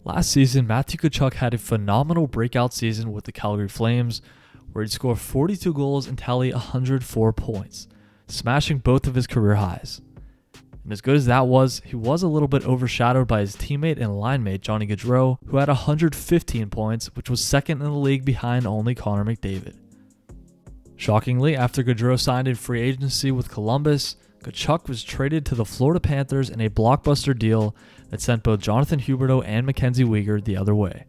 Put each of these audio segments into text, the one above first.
Last season, Matthew Tkachuk had a phenomenal breakout season with the Calgary Flames, where he'd score 42 goals and tally 104 points, smashing both of his career highs. And as good as that was, he was a little bit overshadowed by his teammate and line mate Johnny Gaudreau, who had 115 points, which was second in the league behind only Connor McDavid. Shockingly, after Gaudreau signed in free agency with Columbus, Tkachuk was traded to the Florida Panthers in a blockbuster deal that sent both Jonathan Huberdeau and Mackenzie Weegar the other way.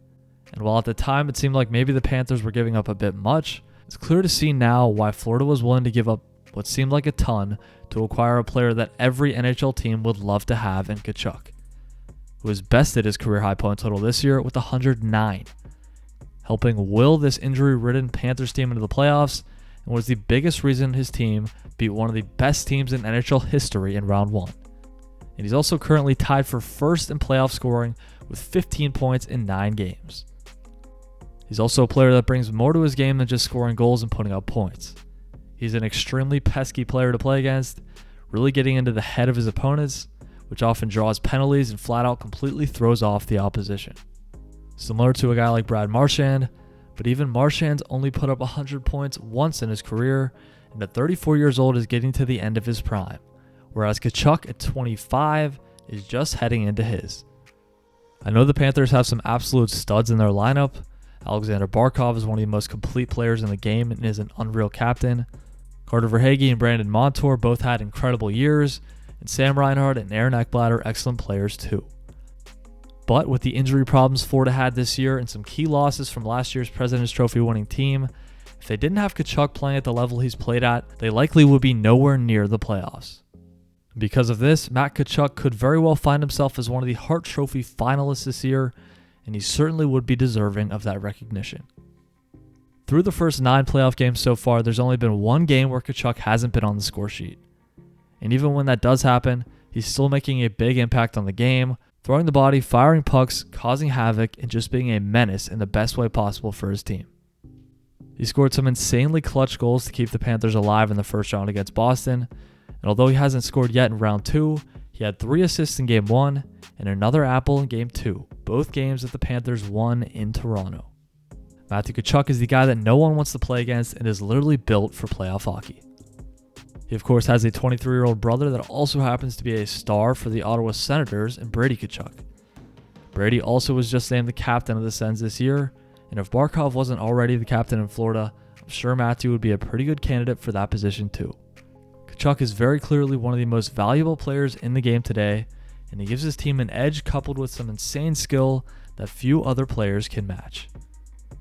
And while at the time it seemed like maybe the Panthers were giving up a bit much, it's clear to see now why Florida was willing to give up what seemed like a ton to acquire a player that every NHL team would love to have in Tkachuk, who has bested his career high point total this year with 109, helping will this injury-ridden Panthers team into the playoffs, and was the biggest reason his team beat one of the best teams in NHL history in round 1. And he's also currently tied for first in playoff scoring with 15 points in 9 games. He's also a player that brings more to his game than just scoring goals and putting up points. He's an extremely pesky player to play against, really getting into the head of his opponents, which often draws penalties and flat out completely throws off the opposition. Similar to a guy like Brad Marchand, but even Marchand's only put up 100 points once in his career, and at 34 years old is getting to the end of his prime, whereas Tkachuk at 25 is just heading into his. I know the Panthers have some absolute studs in their lineup. Alexander Barkov is one of the most complete players in the game and is an unreal captain. Carter Verhaeghe and Brandon Montour both had incredible years, and Sam Reinhart and Aaron Ekblad are excellent players too. But with the injury problems Florida had this year and some key losses from last year's President's Trophy winning team, if they didn't have Tkachuk playing at the level he's played at, they likely would be nowhere near the playoffs. Because of this, Matt Tkachuk could very well find himself as one of the Hart Trophy finalists this year, and he certainly would be deserving of that recognition. Through the first 9 playoff games so far, there's only been one game where Tkachuk hasn't been on the score sheet. And even when that does happen, he's still making a big impact on the game, throwing the body, firing pucks, causing havoc, and just being a menace in the best way possible for his team. He scored some insanely clutch goals to keep the Panthers alive in the first round against Boston, and although he hasn't scored yet in round 2, he had 3 assists in game 1 and another apple in game 2, both games that the Panthers won in Toronto. Matthew Tkachuk is the guy that no one wants to play against and is literally built for playoff hockey. He of course has a 23-year-old brother that also happens to be a star for the Ottawa Senators in Brady Tkachuk. Brady also was just named the captain of the Sens this year, and if Barkov wasn't already the captain in Florida, I'm sure Matthew would be a pretty good candidate for that position too. Tkachuk is very clearly one of the most valuable players in the game today, and he gives his team an edge coupled with some insane skill that few other players can match.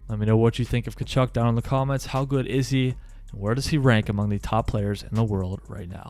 Let me know what you think of Tkachuk down in the comments. How good is he, and where does he rank among the top players in the world right now?